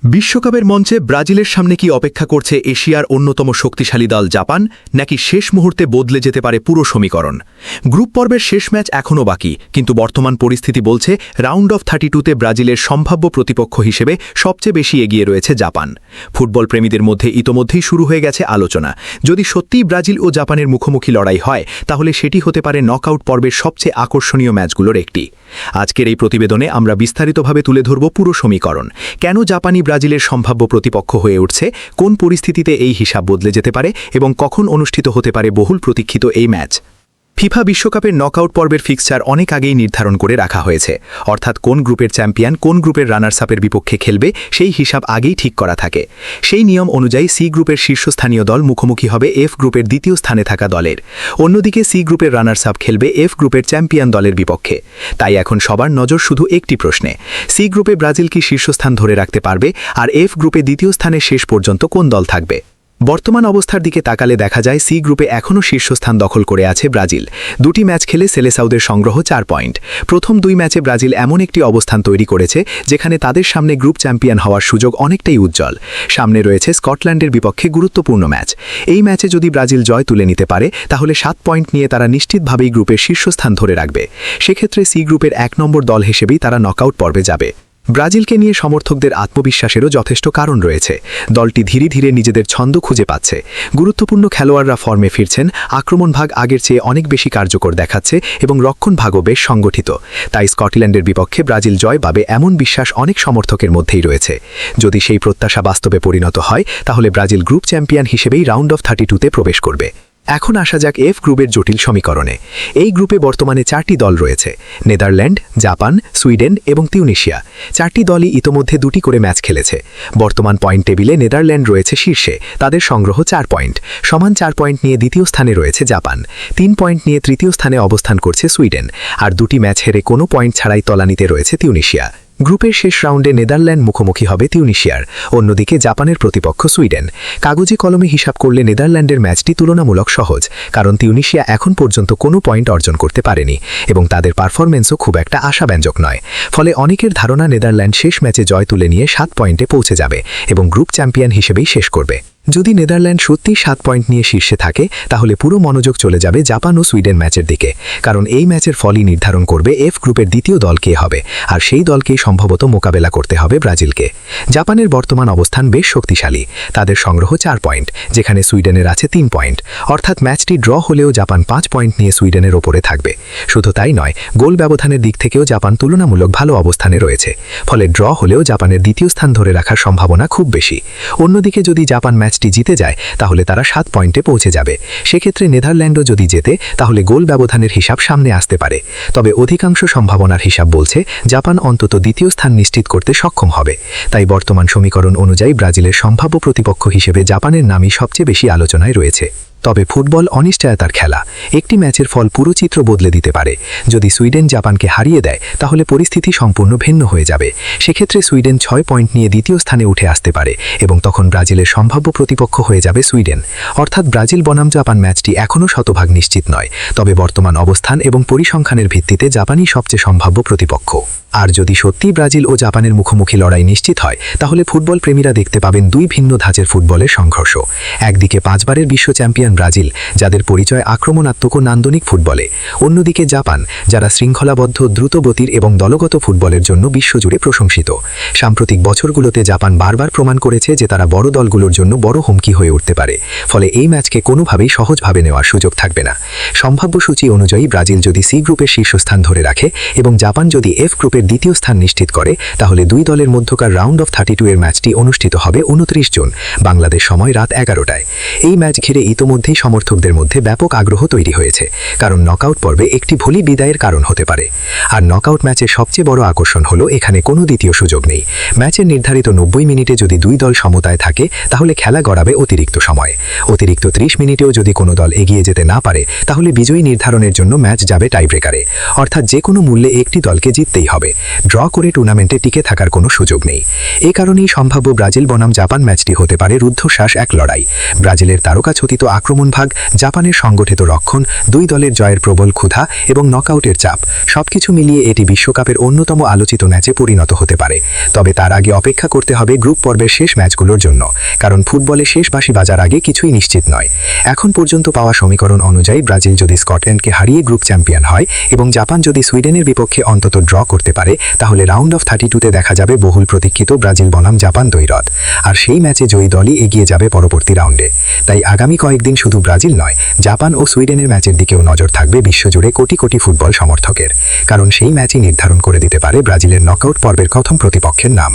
বিশ্বকাপের মঞ্চে ব্রাজিলের সামনে কি অপেক্ষা করছে এশিয়ার অন্যতম শক্তিশালী দল জাপান, নাকি শেষ মুহূর্তে বদলে যেতে পারে পুরো সমীকরণ? গ্রুপ পর্বের শেষ ম্যাচ এখনও বাকি, কিন্তু বর্তমান পরিস্থিতি বলছে রাউন্ড অফ 32-তে ব্রাজিলের সম্ভাব্য প্রতিপক্ষ হিসেবে সবচেয়ে বেশি এগিয়ে রয়েছে জাপান। ফুটবল প্রেমীদের মধ্যে ইতোমধ্যেই শুরু হয়ে গেছে আলোচনা। যদি সত্যিই ব্রাজিল ও জাপানের মুখোমুখি লড়াই হয়, তাহলে সেটি হতে পারে নকআউট পর্বের সবচেয়ে আকর্ষণীয় ম্যাচগুলোর একটি। আজকের এই প্রতিবেদনে আমরা বিস্তারিতভাবে তুলে ধরব পুরো সমীকরণ, কেন জাপানি ব্রাজিলের সম্ভাব্য প্রতিপক্ষ হয়ে উঠছে, কোন পরিস্থিতিতে এই হিসাব বদলে যেতে পারে এবং কখন অনুষ্ঠিত হতে পারে বহুল প্রতীক্ষিত এই ম্যাচ। ফিফা বিশ্বকাপের নকআউট পর্বের ফিক্সচার অনেক আগেই নির্ধারণ করে রাখা হয়েছে, অর্থাৎ কোন গ্রুপের চ্যাম্পিয়ন কোন গ্রুপের রানার্স আপের বিপক্ষে খেলবে সেই হিসাব আগেই ঠিক করা থাকে। সেই নিয়ম অনুযায়ী সি গ্রুপের শীর্ষস্থানীয় দল মুখোমুখি হবে এফ গ্রুপের দ্বিতীয় স্থানে থাকা দলের। অন্যদিকে সি গ্রুপের রানার্স আপ খেলবে এফ গ্রুপের চ্যাম্পিয়ন দলের বিপক্ষে। তাই এখন সবার নজর শুধু একটি প্রশ্নে, সি গ্রুপে ব্রাজিল কি শীর্ষস্থান ধরে রাখতে পারবে, আর এফ গ্রুপে দ্বিতীয় স্থানে শেষ পর্যন্ত কোন দল থাকবে? বর্তমান অবস্থার দিকে তাকালে দেখা যায় সি গ্রুপে এখনও শীর্ষস্থান দখল করে আছে ব্রাজিল। দুটি ম্যাচ খেলে সেলেসাউদের সংগ্রহ 4 পয়েন্ট। প্রথম 2 ম্যাচে ব্রাজিল এমন একটি অবস্থান তৈরি করেছে যেখানে তাদের সামনে গ্রুপ চ্যাম্পিয়ন হওয়ার সুযোগ অনেকটাই উজ্জ্বল। সামনে রয়েছে স্কটল্যান্ডের বিপক্ষে গুরুত্বপূর্ণ ম্যাচ। এই ম্যাচে যদি ব্রাজিল জয় তুলে নিতে পারে, তাহলে 7 পয়েন্ট নিয়ে তারা নিশ্চিতভাবেই গ্রুপের শীর্ষস্থান ধরে রাখবে। সেক্ষেত্রে সি গ্রুপের 1 নম্বর দল হিসেবেই তারা নকআউট পর্বে যাবে। ব্রাজিলকে নিয়ে সমর্থকদের আত্মবিশ্বাসেরও যথেষ্ট কারণ রয়েছে। দলটি ধীরে ধীরে নিজেদের ছন্দ খুঁজে পাচ্ছে। গুরুত্বপূর্ণ খেলোয়াড়রা ফর্মে ফিরছেন, আক্রমণভাগ আগের চেয়ে অনেক বেশি কার্যকর দেখাচ্ছে এবং রক্ষণভাগও বেশ সংগঠিত। তাই স্কটল্যান্ডের বিপক্ষে ব্রাজিল জয় পাবে এমন বিশ্বাস অনেক সমর্থকের মধ্যেই রয়েছে। যদি সেই প্রত্যাশা বাস্তবে পরিণত হয়, তাহলে ব্রাজিল গ্রুপ চ্যাম্পিয়ন হিসেবেই রাউন্ড অফ 32-তে প্রবেশ করবে। এখন আসা যাক এফ গ্রুপের জটিল সমীকরণে। এই গ্রুপে বর্তমানে 4টি দল রয়েছে: নেদারল্যান্ড, জাপান, সুইডেন এবং তিউনিশিয়া। 4টি দলই ইতোমধ্যে 2টি করে ম্যাচ খেলেছে। বর্তমান পয়েন্ট টেবিলে নেদারল্যান্ড রয়েছে শীর্ষে, তাদের সংগ্রহ 4 পয়েন্ট। সমান 4 পয়েন্ট নিয়ে দ্বিতীয় স্থানে রয়েছে জাপান। 3 পয়েন্ট নিয়ে তৃতীয় স্থানে অবস্থান করছে সুইডেন। আর 2টি ম্যাচ হেরে কোনো পয়েন্ট ছাড়াই তলানিতে রয়েছে তিউনিশিয়া। গ্রুপের শেষ রাউন্ডে নেদারল্যান্ড মুখোমুখি হবে তিউনিশিয়ার, অন্যদিকে জাপানের প্রতিপক্ষ সুইডেন। কাগজে কলমে হিসাব করলে নেদারল্যান্ডের ম্যাচটি তুলনামূলক সহজ, কারণ তিউনিশিয়া এখন পর্যন্ত কোনো পয়েন্ট অর্জন করতে পারেনি এবং তাদের পারফরম্যান্সও খুব একটা আশাব্যঞ্জক নয়। ফলে অনেকের ধারণা নেদারল্যান্ড শেষ ম্যাচে জয় তুলে নিয়ে 7 পয়েন্টে পৌঁছে যাবে এবং গ্রুপ চ্যাম্পিয়ন হিসেবেই শেষ করবে। যদি নেদারল্যান্ড সত্যিই 7 পয়েন্ট নিয়ে শীর্ষে থাকে, তাহলে পুরো মনোযোগ চলে যাবে জাপান ও সুইডেন ম্যাচের দিকে, কারণ এই ম্যাচের ফলই নির্ধারণ করবে এফ গ্রুপের দ্বিতীয় দল কে হবে, আর সেই দলকেই সম্ভবত মোকাবেলা করতে হবে ব্রাজিলকে। জাপানের বর্তমান অবস্থান বেশ শক্তিশালী, তাদের সংগ্রহ 4 পয়েন্ট, যেখানে সুইডেনের আছে 3 পয়েন্ট। অর্থাৎ ম্যাচটি ড্র হলেও জাপান 5 পয়েন্ট নিয়ে সুইডেনের ওপরে থাকবে। শুধু তাই নয়, গোল ব্যবধানের দিক থেকেও জাপান তুলনামূলক ভালো অবস্থানে রয়েছে। ফলে ড্র হলেও জাপানের দ্বিতীয় স্থান ধরে রাখার সম্ভাবনা খুব বেশি। অন্যদিকে যদি জাপান ম্যাচটি জিতে যায়, তাহলে তারা 7 পয়েন্টে পৌঁছে যাবে। সেক্ষেত্রে নেদারল্যান্ডও যদি জেতে, তাহলে গোল ব্যবধানের হিসাব সামনে আসতে পারে। তবে অধিকাংশ সম্ভাবনার হিসাব বলছে জাপান অন্তত দ্বিতীয় স্থান নিশ্চিত করতে সক্ষম হবে। তাই বর্তমান সমীকরণ অনুযায়ী ব্রাজিলের সম্ভাব্য প্রতিপক্ষ হিসেবে জাপানের নামই সবচেয়ে বেশি আলোচনায় রয়েছে। তবে ফুটবল অনিশ্চয়তার খেলা, একটি ম্যাচের ফল পুরো চিত্র বদলে দিতে পারে। যদি সুইডেন জাপানকে হারিয়ে দেয়, তাহলে পরিস্থিতি সম্পূর্ণ ভিন্ন হয়ে যাবে। সেক্ষেত্রে সুইডেন 6 পয়েন্ট নিয়ে দ্বিতীয় স্থানে উঠে আসতে পারে এবং তখন ব্রাজিলের সম্ভাব্য প্রতিপক্ষ হয়ে যাবে সুইডেন। অর্থাৎ ব্রাজিল বনাম জাপান ম্যাচটি এখনও শতভাগ নিশ্চিত নয়, তবে বর্তমান অবস্থান এবং পরিসংখ্যানের ভিত্তিতে জাপানই সবচেয়ে সম্ভাব্য প্রতিপক্ষ। আর যদি সত্যি ব্রাজিল ও জাপানের মুখোমুখি লড়াই নিশ্চিত হয়, তাহলে ফুটবল প্রেমীরা দেখতে পাবেন 2 ভিন্ন ধাঁচের ফুটবলের সংঘর্ষ। একদিকে 5 বারের বিশ্ব চ্যাম্পিয়ন ব্রাজিল, যাদের পরিচয় আক্রমণাত্মক ও নান্দনিক ফুটবলে। অন্যদিকে জাপান, যারা শৃঙ্খলাবদ্ধ, দ্রুতগতির এবং দলগত ফুটবলের জন্য বিশ্বজুড়ে প্রশংসিত। সাম্প্রতিক বছরগুলোতে জাপান বারবার প্রমাণ করেছে যে তারা বড় দলগুলোর জন্য বড় হুমকি হয়ে উঠতে পারে। ফলে এই ম্যাচকে কোনোভাবেই সহজভাবে নেওয়ার সুযোগ থাকবে না। সম্ভাব্য সূচি অনুযায়ী ব্রাজিল যদি সি গ্রুপের শীর্ষস্থান ধরে রাখে এবং জাপান যদি এফ গ্রুপের দ্বিতীয় স্থান নিশ্চিত করে, তাহলে 2 দলের মধ্যকার রাউন্ড অফ 32 এর ম্যাচটি অনুষ্ঠিত হবে 29 জুন বাংলাদেশ সময় রাত 11টায়। এই ম্যাচ ঘিরে ইতোমধ্যেই সমর্থকদের মধ্যে ব্যাপক আগ্রহ তৈরি হয়েছে, কারণ নকআউট পর্বে একটি ভুলই বিদায়ের কারণ হতে পারে। আর নকআউট ম্যাচের সবচেয়ে বড় আকর্ষণ হলো এখানে কোনো দ্বিতীয় সুযোগ নেই। ম্যাচের নির্ধারিত 90 মিনিটে যদি 2 দল সমতায় থাকে, তাহলে খেলা গড়াবে অতিরিক্ত সময়। অতিরিক্ত 30 মিনিটেও যদি কোনো দল এগিয়ে যেতে না পারে, তাহলে বিজয়ী নির্ধারণের জন্য ম্যাচ যাবে টাইব্রেকারে। অর্থাৎ যে কোনো মূল্যে একটি দলকে জিততেই হবে। ড্র করে টুর্নামেন্টে টিকে থাকার কোনো সুযোগ নেই। এ কারণেই সম্ভাব্য ব্রাজিল বনাম জাপান ম্যাচটি হতে পারে রুদ্ধশ্বাস এক লড়াই। ব্রাজিলের তারকাচকিত আক্রমণ আক্রমণভাগ, জাপানের সংগঠিত রক্ষণ, দুই দলের জয়ের প্রবল ক্ষুধা এবং নকআউটের চাপ সবকিছু মিলিয়ে এটি বিশ্বকাপের অন্যতম আলোচিত ম্যাচে পরিণত হতে পারে। তবে তার আগে অপেক্ষা করতে হবে গ্রুপ পর্বের শেষ ম্যাচগুলোর জন্য, কারণ ফুটবলে শেষ বাঁশি বাজার আগে কিছুই নিশ্চিত নয়। এখন পর্যন্ত পাওয়া সমীকরণ অনুযায়ী ব্রাজিল যদি স্কটল্যান্ডকে হারিয়ে গ্রুপ চ্যাম্পিয়ন হয় এবং জাপান যদি সুইডেনের বিপক্ষে অন্তত ড্র করতে পারে, তাহলে রাউন্ড অফ 32-তে দেখা যাবে বহুল প্রতীক্ষিত ব্রাজিল বনাম জাপান দ্বৈরথ। আর সেই ম্যাচে জয়ী দলই এগিয়ে যাবে পরবর্তী রাউন্ডে। তাই আগামী কয়েকদিন শুধু ব্রাজিল নয়, জাপান ও সুইডেনের ম্যাচের দিকেও নজর থাকবে বিশ্বজুড়ে কোটি কোটি ফুটবল সমর্থকের, কারণ সেই ম্যাচই নির্ধারণ করে দিতে পারে ব্রাজিলের নকআউট পর্বের প্রথম প্রতিপক্ষের নাম।